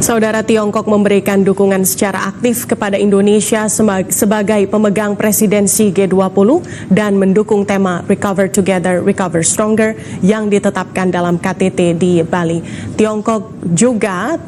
Saudara, Tiongkok memberikan dukungan secara aktif kepada Indonesia sebagai pemegang presidensi G20 dan mendukung tema Recover Together, Recover Stronger yang ditetapkan dalam KTT di Bali. Tiongkok juga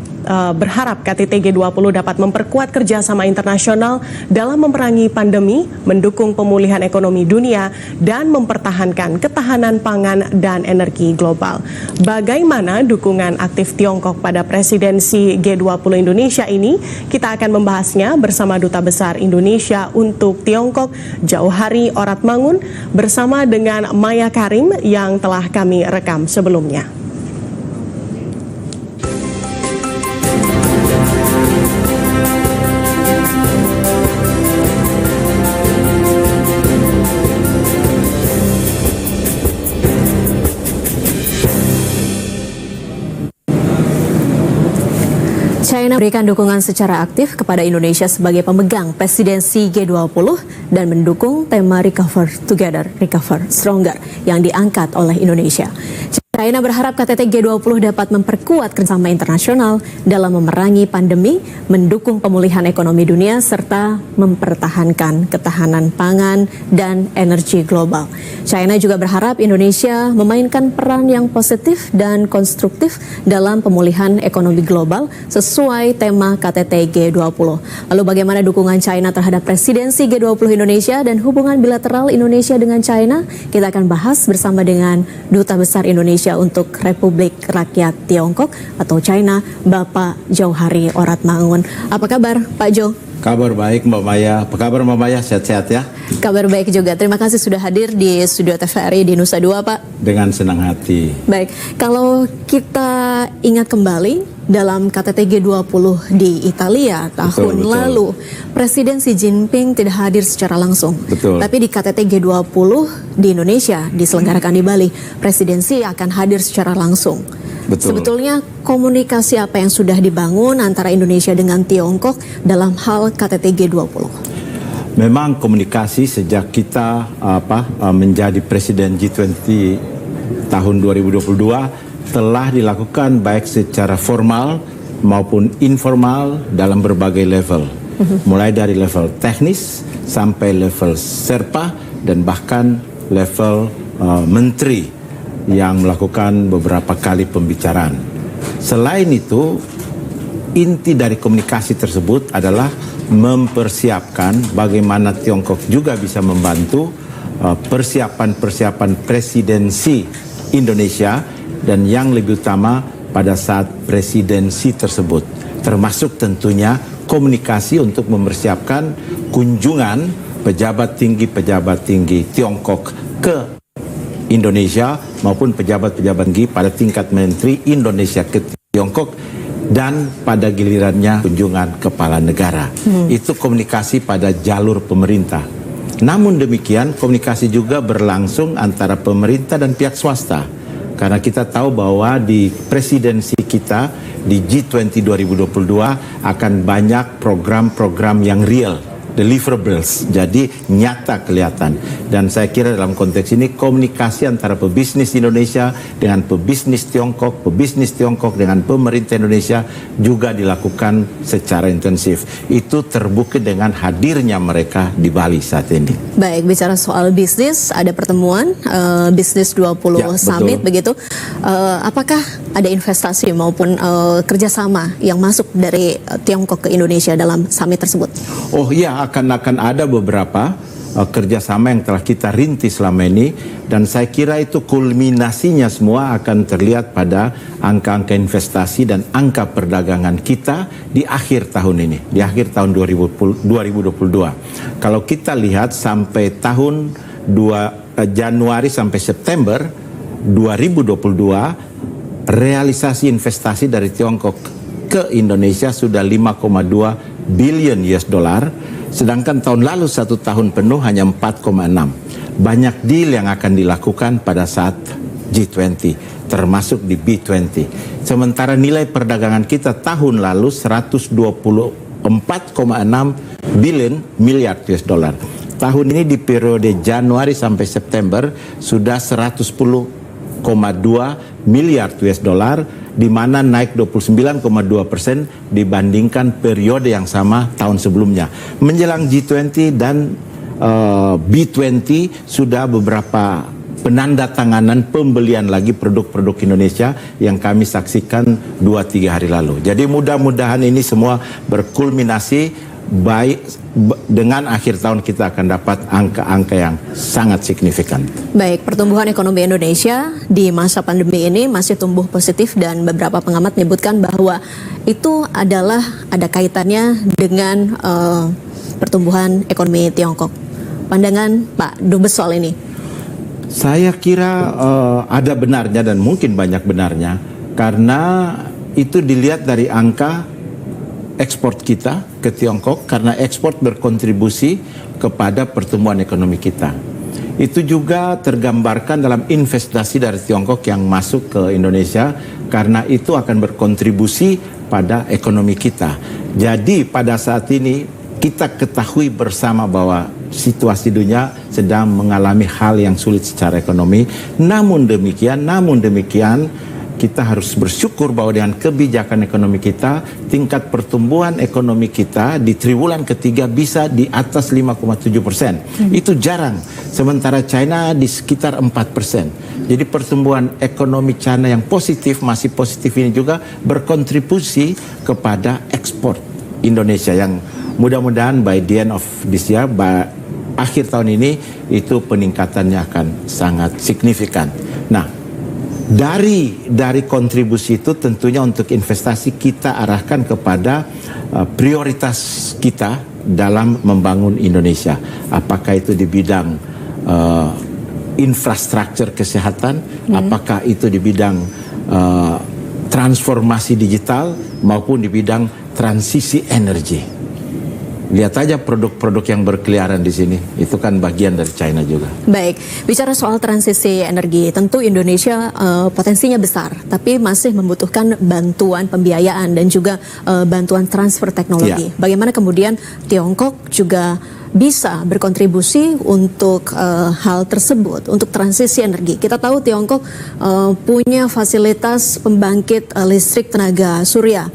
berharap KTT G20 dapat memperkuat kerjasama internasional dalam memerangi pandemi, mendukung pemulihan ekonomi dunia, dan mempertahankan ketahanan pangan dan energi global. Bagaimana dukungan aktif Tiongkok pada presidensi G20 Indonesia ini? Kita akan membahasnya bersama Duta Besar Indonesia untuk Tiongkok, Jauhari Oratmangun, bersama dengan Maya Karim yang telah kami rekam sebelumnya. China memberikan dukungan secara aktif kepada Indonesia sebagai pemegang presidensi G20 dan mendukung tema Recover Together, Recover Stronger yang diangkat oleh Indonesia. China berharap KTT G20 dapat memperkuat kerjasama internasional dalam memerangi pandemi, mendukung pemulihan ekonomi dunia, serta mempertahankan ketahanan pangan dan energi global. China juga berharap Indonesia memainkan peran yang positif dan konstruktif dalam pemulihan ekonomi global sesuai tema KTT G20. Lalu bagaimana dukungan China terhadap presidensi G20 Indonesia dan hubungan bilateral Indonesia dengan China? Kita akan bahas bersama dengan Duta Besar Indonesia untuk Republik Rakyat Tiongkok atau China, Bapak Jauhari Oratmangun. Apa kabar, Pak Jo? Kabar baik, Mbak Maya. Apa kabar, Mbak Maya? Sehat-sehat ya? Kabar baik juga. Terima kasih sudah hadir di studio TVRI di Nusa Dua, Pak. Dengan senang hati. Baik, kalau kita ingat kembali dalam KTT G20 di Italia tahun lalu, Presiden Xi Jinping tidak hadir secara langsung. Betul. Tapi di KTT G20 di Indonesia diselenggarakan di Bali, presidensi akan hadir secara langsung. Betul. Sebetulnya komunikasi apa yang sudah dibangun antara Indonesia dengan Tiongkok dalam hal KTT G20? Memang komunikasi sejak kita menjadi Presiden G20 tahun 2022 telah dilakukan baik secara formal maupun informal dalam berbagai level. Mulai dari level teknis sampai level serpa dan bahkan level menteri yang melakukan beberapa kali pembicaraan. Selain itu, inti dari komunikasi tersebut adalah mempersiapkan bagaimana Tiongkok juga bisa membantu persiapan-persiapan presidensi Indonesia dan yang lebih utama pada saat presidensi tersebut, termasuk tentunya komunikasi untuk mempersiapkan kunjungan pejabat tinggi Tiongkok ke Indonesia maupun pejabat-pejabat tinggi pada tingkat menteri Indonesia ke Tiongkok dan pada gilirannya kunjungan kepala negara. Itu komunikasi pada jalur pemerintah. Namun demikian komunikasi juga berlangsung antara pemerintah dan pihak swasta. Karena kita tahu bahwa di presidensi kita di G20 2022 akan banyak program-program yang real, deliverables, jadi nyata kelihatan. Dan saya kira dalam konteks ini komunikasi antara pebisnis Indonesia dengan pebisnis Tiongkok dengan pemerintah Indonesia juga dilakukan secara intensif. Itu terbukti dengan hadirnya mereka di Bali saat ini. Baik, bicara soal bisnis, ada pertemuan Bisnis 20 ya, Summit begitu. Apakah ada investasi maupun kerjasama yang masuk dari Tiongkok ke Indonesia dalam summit tersebut? Oh iya, akan ada beberapa kerjasama yang telah kita rintis selama ini, dan saya kira itu kulminasinya semua akan terlihat pada angka-angka investasi dan angka perdagangan kita di akhir tahun ini, di akhir tahun 2022. Kalau kita lihat sampai tahun Januari sampai September 2022, realisasi investasi dari Tiongkok ke Indonesia sudah 5,2 billion US dollar. Sedangkan tahun lalu satu tahun penuh hanya 4,6. Banyak deal yang akan dilakukan pada saat G20, termasuk di B20. Sementara nilai perdagangan kita tahun lalu 124,6 miliar US dollar. Tahun ini di periode Januari sampai September sudah 110 miliar US dollar, di mana naik 29,2% dibandingkan periode yang sama tahun sebelumnya. Menjelang G20 dan B20 sudah beberapa penandatanganan pembelian lagi produk-produk Indonesia yang kami saksikan 2-3 hari lalu. Jadi mudah-mudahan ini semua berkulminasi baik dengan akhir tahun kita akan dapat angka-angka yang sangat signifikan. Baik, pertumbuhan ekonomi Indonesia di masa pandemi ini masih tumbuh positif dan beberapa pengamat menyebutkan bahwa itu adalah ada kaitannya dengan pertumbuhan ekonomi Tiongkok. Pandangan Pak Dubes soal ini? Saya kira ada benarnya dan mungkin banyak benarnya, karena itu dilihat dari angka ekspor kita ke Tiongkok, karena ekspor berkontribusi kepada pertumbuhan ekonomi kita. Itu juga tergambarkan dalam investasi dari Tiongkok yang masuk ke Indonesia, karena itu akan berkontribusi pada ekonomi kita. Jadi pada saat ini kita ketahui bersama bahwa situasi dunia sedang mengalami hal yang sulit secara ekonomi. Namun demikian kita harus bersyukur bahwa dengan kebijakan ekonomi kita, tingkat pertumbuhan ekonomi kita di triwulan ketiga bisa di atas 5,7%. Itu jarang. Sementara China di sekitar 4%. Jadi pertumbuhan ekonomi China yang positif, masih positif ini juga berkontribusi kepada ekspor Indonesia yang mudah-mudahan by the end of this year, akhir tahun ini, itu peningkatannya akan sangat signifikan. Nah, dari kontribusi itu tentunya untuk investasi kita arahkan kepada prioritas kita dalam membangun Indonesia. Apakah itu di bidang infrastruktur kesehatan, apakah itu di bidang transformasi digital, maupun di bidang transisi energi. Lihat aja produk-produk yang berkeliaran di sini, itu kan bagian dari China juga. Baik, bicara soal transisi energi, tentu Indonesia potensinya besar, tapi masih membutuhkan bantuan pembiayaan dan juga bantuan transfer teknologi. Ya. Bagaimana kemudian Tiongkok juga bisa berkontribusi untuk hal tersebut, untuk transisi energi. Kita tahu Tiongkok punya fasilitas pembangkit listrik tenaga surya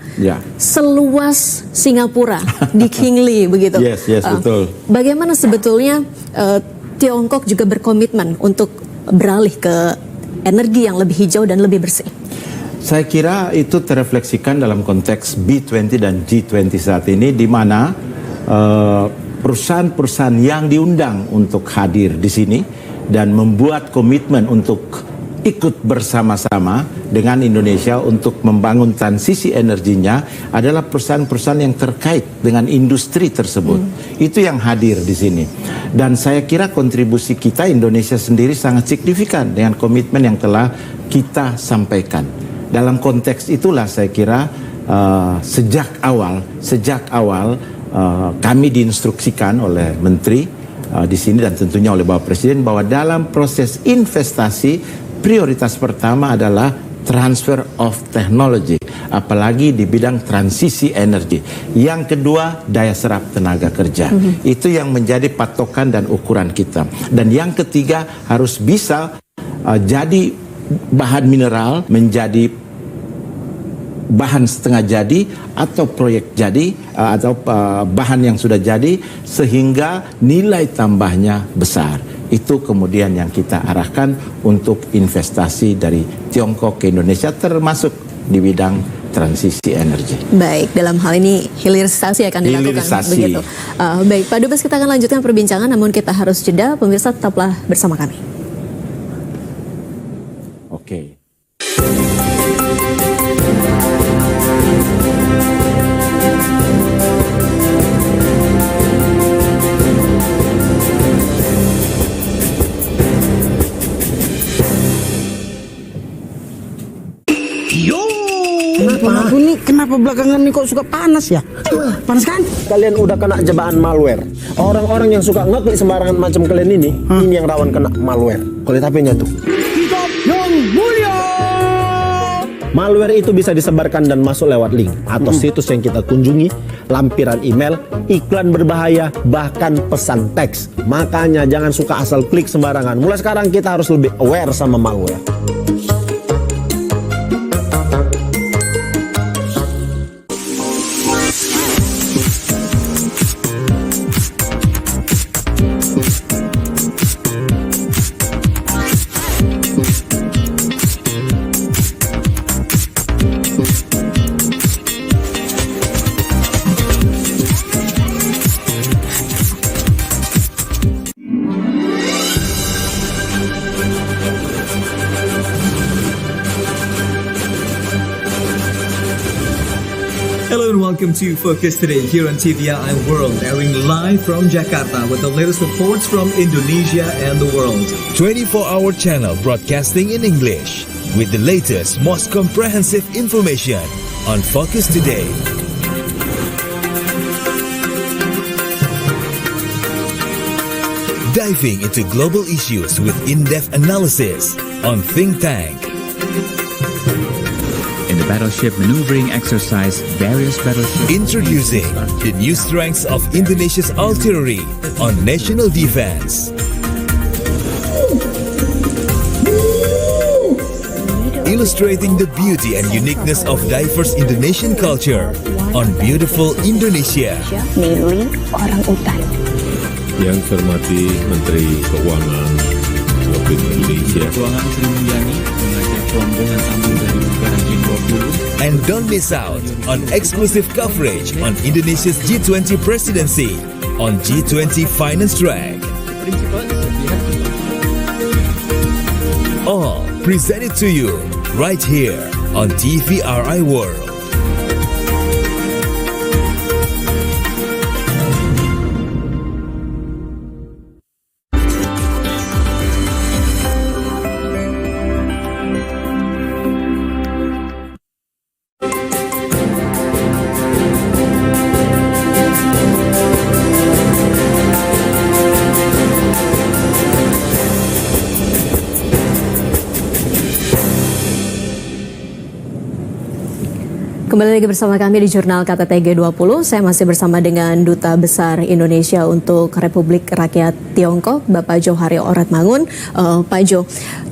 seluas Singapura di Qingli begitu. Yes, betul. Bagaimana sebetulnya Tiongkok juga berkomitmen untuk beralih ke energi yang lebih hijau dan lebih bersih? Saya kira itu terefleksikan dalam konteks B20 dan G20 saat ini, di mana perusahaan-perusahaan yang diundang untuk hadir di sini dan membuat komitmen untuk ikut bersama-sama dengan Indonesia untuk membangun transisi energinya adalah perusahaan-perusahaan yang terkait dengan industri tersebut. Itu yang hadir di sini. Dan saya kira kontribusi kita Indonesia sendiri sangat signifikan dengan komitmen yang telah kita sampaikan. Dalam konteks itulah saya kira sejak awal kami diinstruksikan oleh Menteri di sini dan tentunya oleh Bapak Presiden bahwa dalam proses investasi prioritas pertama adalah transfer of technology, apalagi di bidang transisi energi. Yang kedua, daya serap tenaga kerja. Itu yang menjadi patokan dan ukuran kita. Dan yang ketiga, harus bisa jadi bahan mineral menjadi bahan setengah jadi atau proyek jadi atau bahan yang sudah jadi sehingga nilai tambahnya besar. Itu kemudian yang kita arahkan untuk investasi dari Tiongkok ke Indonesia, termasuk di bidang transisi energi. Baik, dalam hal ini hilirisasi akan dilakukan. Begitu. Baik, Pak Dubes, kita akan lanjutkan perbincangan, namun kita harus jeda. Pemirsa, tetaplah bersama kami. Oke. Kenapa belakangan ini kok suka panas ya? Panas kan? Kalian udah kena jebakan malware. Orang-orang yang suka ngeklik sembarangan macam kalian ini yang rawan kena malware. Kau lihat HP-nya tuh. Kitab yang mulia. Malware itu bisa disebarkan dan masuk lewat link atau situs yang kita kunjungi, lampiran email, iklan berbahaya, bahkan pesan teks. Makanya jangan suka asal klik sembarangan. Mulai sekarang kita harus lebih aware sama malware. Hello and welcome to Focus Today here on TVRI World, airing live from Jakarta with the latest reports from Indonesia and the world. 24-hour channel broadcasting in English with the latest, most comprehensive information on Focus Today. Diving into global issues with in-depth analysis on Think Tank. In the battleship maneuvering exercise, various battleships... Introducing the new strengths of Indonesia's artillery on national defense. Illustrating the beauty and uniqueness of diverse Indonesian culture on Beautiful Indonesia. Milik orang utan. Yang saya hormati Menteri Keuangan Republik Indonesia. Keuangan Sri Mulyani mengajak rombongan tamu dari negara G20. And don't miss out on exclusive coverage on Indonesia's G20 presidency on G20 Finance Track. All presented to you right here on TVRI World. Kembali lagi bersama kami di Jurnal KTT G20. Saya masih bersama dengan Duta Besar Indonesia untuk Republik Rakyat Tiongkok, Bapak Johari Oratmangun. Pak Jo,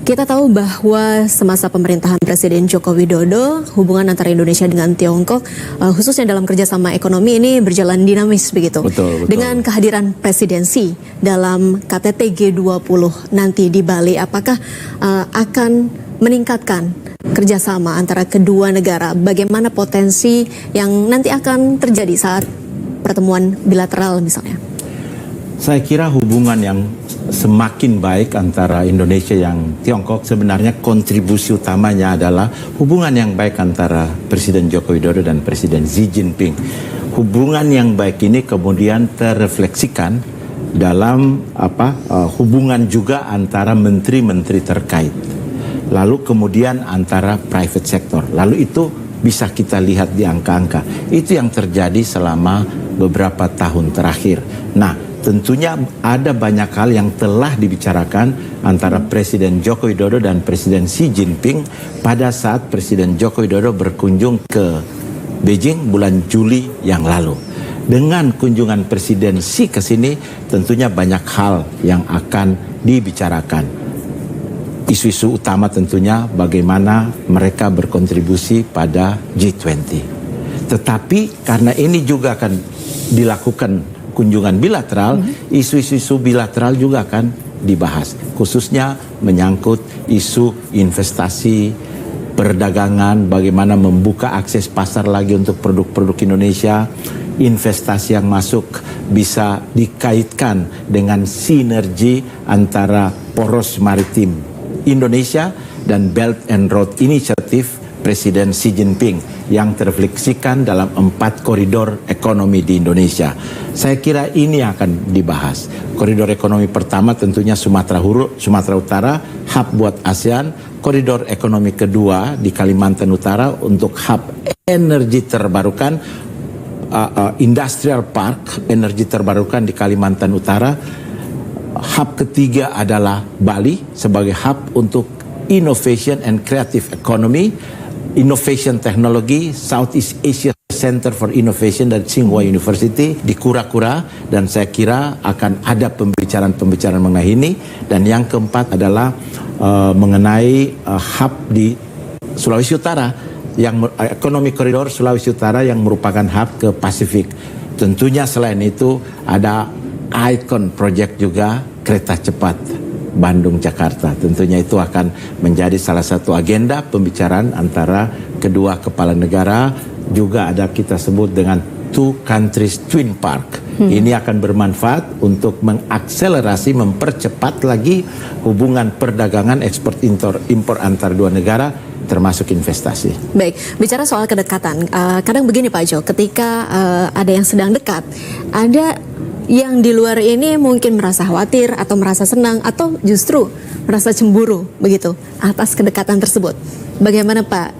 kita tahu bahwa semasa pemerintahan Presiden Joko Widodo, hubungan antara Indonesia dengan Tiongkok, khususnya dalam kerjasama ekonomi ini berjalan dinamis begitu. Betul. Dengan kehadiran presidensi dalam KTT G20 nanti di Bali, apakah akan meningkatkan kerjasama antara kedua negara? Bagaimana potensi yang nanti akan terjadi saat pertemuan bilateral misalnya? Saya kira hubungan yang semakin baik antara Indonesia yang Tiongkok sebenarnya kontribusi utamanya adalah hubungan yang baik antara Presiden Joko Widodo dan Presiden Xi Jinping. Hubungan yang baik ini kemudian terrefleksikan dalam hubungan juga antara menteri-menteri terkait. Lalu kemudian antara private sector. Lalu itu bisa kita lihat di angka-angka. Itu yang terjadi selama beberapa tahun terakhir. Nah, tentunya ada banyak hal yang telah dibicarakan antara Presiden Joko Widodo dan Presiden Xi Jinping pada saat Presiden Joko Widodo berkunjung ke Beijing bulan Juli yang lalu. Dengan kunjungan Presiden Xi ke sini, tentunya banyak hal yang akan dibicarakan. Isu-isu utama tentunya bagaimana mereka berkontribusi pada G20. Tetapi karena ini juga akan dilakukan kunjungan bilateral, isu-isu bilateral juga akan dibahas. Khususnya menyangkut isu investasi, perdagangan, bagaimana membuka akses pasar lagi untuk produk-produk Indonesia, investasi yang masuk bisa dikaitkan dengan sinergi antara poros maritim Indonesia dan Belt and Road Initiative Presiden Xi Jinping yang terrefleksikan dalam 4 koridor ekonomi di Indonesia. Saya kira ini akan dibahas. Koridor ekonomi pertama tentunya Sumatera Utara, hub buat ASEAN. Koridor ekonomi kedua di Kalimantan Utara untuk hub energi terbarukan, industrial park energi terbarukan di Kalimantan Utara. Hub ketiga adalah Bali sebagai hub untuk innovation and creative economy, innovation technology, Southeast Asia Center for Innovation dan Tsinghua University di Kura-Kura, dan saya kira akan ada pembicaraan-pembicaraan mengenai ini. Dan yang keempat adalah mengenai hub di Sulawesi Utara, yang ekonomi koridor Sulawesi Utara yang merupakan hub ke Pasifik. Tentunya selain itu ada Icon Project juga, kereta cepat Bandung Jakarta. Tentunya itu akan menjadi salah satu agenda pembicaraan antara kedua kepala negara. Juga ada kita sebut dengan Two Countries Twin Park. Ini akan bermanfaat untuk mengakselerasi, mempercepat lagi hubungan perdagangan ekspor impor antar dua negara, termasuk investasi. Baik, bicara soal kedekatan, kadang begini Pak Jo, ketika ada yang sedang dekat, ada yang di luar ini mungkin merasa khawatir atau merasa senang atau justru merasa cemburu begitu atas kedekatan tersebut. Bagaimana Pak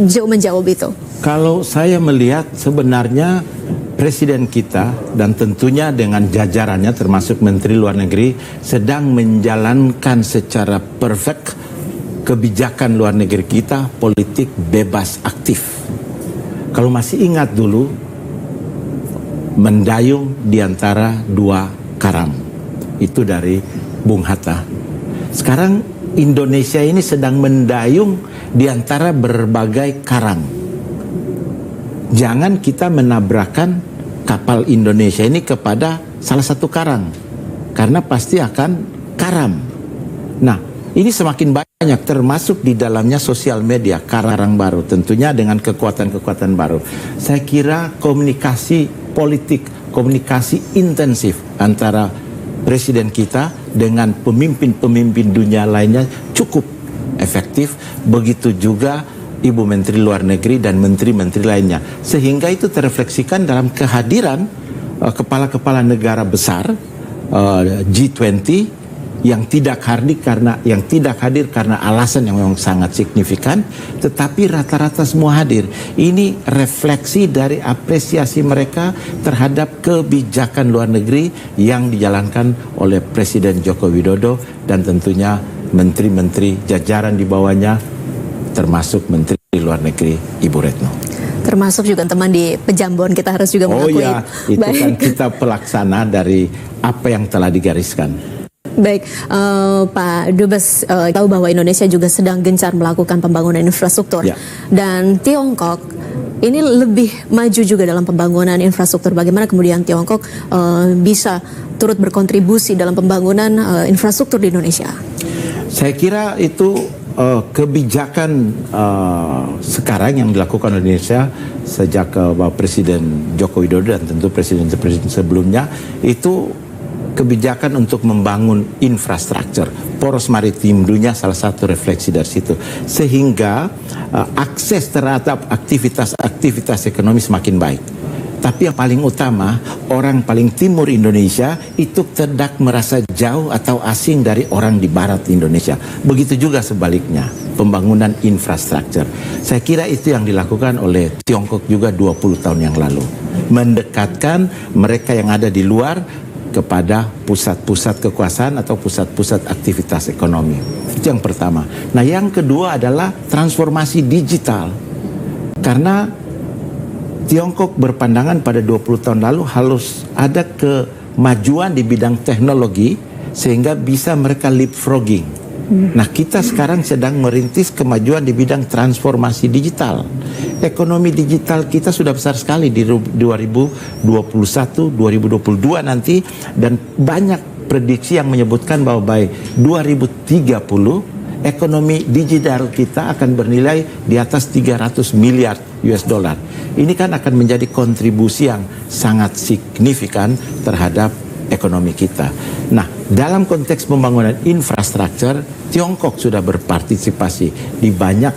Jo menjawab itu? Kalau saya melihat sebenarnya Presiden kita dan tentunya dengan jajarannya termasuk Menteri Luar Negeri sedang menjalankan secara perfect kebijakan luar negeri kita, politik bebas aktif. Kalau masih ingat dulu, mendayung di antara dua karang. Itu dari Bung Hatta. Sekarang Indonesia ini sedang mendayung di antara berbagai karang. Jangan kita menabrakkan kapal Indonesia ini kepada salah satu karang, karena pasti akan karam. Nah, ini semakin banyak, termasuk di dalamnya sosial media, karang baru, tentunya dengan kekuatan-kekuatan baru. Saya kira komunikasi politik, komunikasi intensif antara Presiden kita dengan pemimpin-pemimpin dunia lainnya cukup efektif, begitu juga Ibu Menteri Luar Negeri dan menteri-menteri lainnya. Sehingga itu terefleksikan dalam kehadiran kepala-kepala negara besar G20 yang tidak hadir karena alasan yang memang sangat signifikan, tetapi rata-rata semua hadir. Ini refleksi dari apresiasi mereka terhadap kebijakan luar negeri yang dijalankan oleh Presiden Joko Widodo dan tentunya menteri-menteri jajaran di bawahnya, termasuk Menteri Luar Negeri Ibu Retno. Termasuk juga teman di Pejambon, kita harus juga mengakui. Oh ya, itu kan kita pelaksana dari apa yang telah digariskan. Baik, Pak Dubes tahu bahwa Indonesia juga sedang gencar melakukan pembangunan infrastruktur. Ya. Dan Tiongkok ini lebih maju juga dalam pembangunan infrastruktur. Bagaimana kemudian Tiongkok bisa turut berkontribusi dalam pembangunan infrastruktur di Indonesia? Saya kira itu kebijakan sekarang yang dilakukan Indonesia sejak Presiden Joko Widodo dan tentu presiden-presiden sebelumnya itu kebijakan untuk membangun infrastruktur. Poros maritim dunia salah satu refleksi dari situ. Sehingga akses terhadap aktivitas ekonomi semakin baik. Tapi yang paling utama, orang paling timur Indonesia itu tidak merasa jauh atau asing dari orang di barat Indonesia. Begitu juga sebaliknya, pembangunan infrastruktur. Saya kira itu yang dilakukan oleh Tiongkok juga 20 tahun yang lalu. Mendekatkan mereka yang ada di luar kepada pusat-pusat kekuasaan atau pusat-pusat aktivitas ekonomi. Itu yang pertama. Nah, yang kedua adalah transformasi digital. Karena Tiongkok berpandangan pada 20 tahun lalu harus ada kemajuan di bidang teknologi sehingga bisa mereka leapfrogging. Nah, kita sekarang sedang merintis kemajuan di bidang transformasi digital. Ekonomi digital kita sudah besar sekali di 2021, 2022 nanti, dan banyak prediksi yang menyebutkan bahwa by 2030 ekonomi digital kita akan bernilai di atas 300 miliar US dollar. Ini kan akan menjadi kontribusi yang sangat signifikan terhadap ekonomi kita. Nah, dalam konteks pembangunan infrastruktur, Tiongkok sudah berpartisipasi di banyak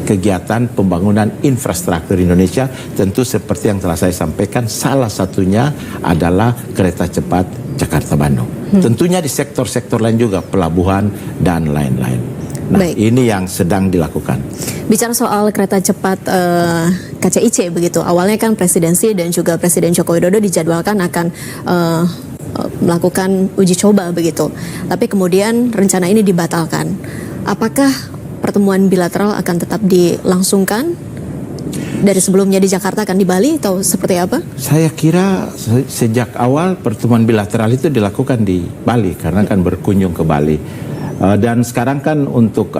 kegiatan pembangunan infrastruktur Indonesia. Tentu seperti yang telah saya sampaikan, salah satunya adalah kereta cepat Jakarta-Bandung. Tentunya di sektor-sektor lain juga, pelabuhan dan lain-lain. Nah, baik, ini yang sedang dilakukan. Bicara soal kereta cepat KCIC begitu, awalnya kan presidensi dan juga Presiden Joko Widodo dijadwalkan akan melakukan uji coba begitu. Tapi kemudian rencana ini dibatalkan. Apakah pertemuan bilateral akan tetap dilangsungkan? Dari sebelumnya di Jakarta akan di Bali atau seperti apa? Saya kira sejak awal pertemuan bilateral itu dilakukan di Bali karena akan berkunjung ke Bali. Dan sekarang kan untuk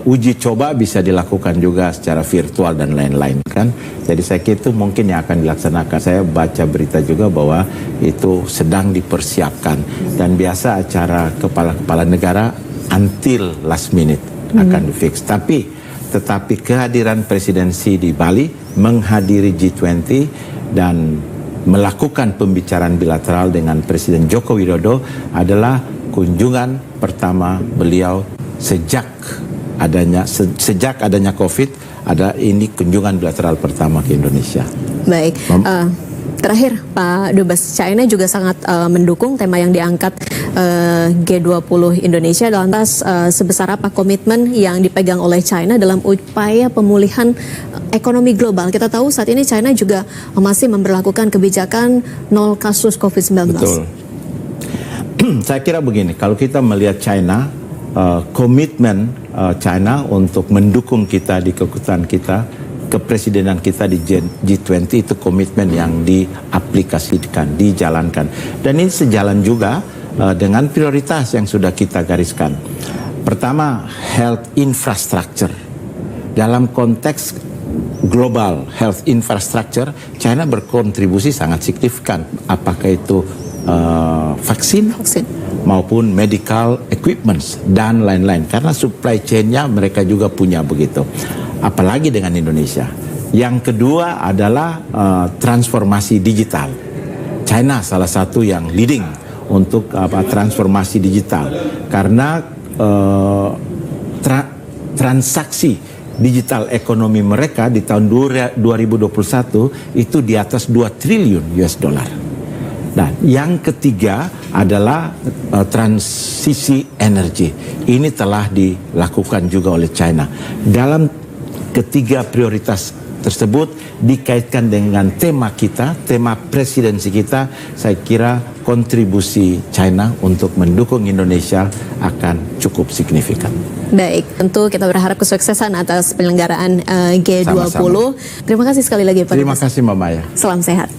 uji coba bisa dilakukan juga secara virtual dan lain-lain kan. Jadi saya kira itu mungkin yang akan dilaksanakan. Saya baca berita juga bahwa itu sedang dipersiapkan, dan biasa acara kepala-kepala negara until last minute akan di-fix. Tetapi kehadiran presidensi di Bali, menghadiri G20 dan melakukan pembicaraan bilateral dengan Presiden Joko Widodo adalah kunjungan pertama beliau sejak adanya COVID. Ini kunjungan bilateral pertama ke Indonesia. Baik, terakhir Pak Dubes, China juga sangat mendukung tema yang diangkat G20 Indonesia. Lantas sebesar apa komitmen yang dipegang oleh China dalam upaya pemulihan ekonomi global? Kita tahu saat ini China juga masih memberlakukan kebijakan 0 kasus COVID-19. Betul. Saya kira begini, kalau kita melihat China, komitmen China untuk mendukung kita di kekuatan kita, kepresidenan kita di G20 itu komitmen yang diaplikasikan, dijalankan. Dan ini sejalan juga dengan prioritas yang sudah kita gariskan. Pertama, health infrastructure. Dalam konteks global health infrastructure, China berkontribusi sangat signifikan. Apakah itu vaksin maupun medical equipments dan lain-lain. Karena supply chain-nya mereka juga punya begitu. Apalagi dengan Indonesia. Yang kedua adalah transformasi digital. China salah satu yang leading untuk transformasi digital. Karena transaksi digital ekonomi mereka di tahun 2021 itu di atas 2 triliun US dollar. Nah, yang ketiga adalah transisi energi. Ini telah dilakukan juga oleh China. Dalam ketiga prioritas tersebut dikaitkan dengan tema kita, tema presidensi kita, saya kira kontribusi China untuk mendukung Indonesia akan cukup signifikan. Baik, tentu kita berharap kesuksesan atas penyelenggaraan G20. Sama-sama. Terima kasih sekali lagi Pak. Terima kasih Mbak Maya. Salam sehat.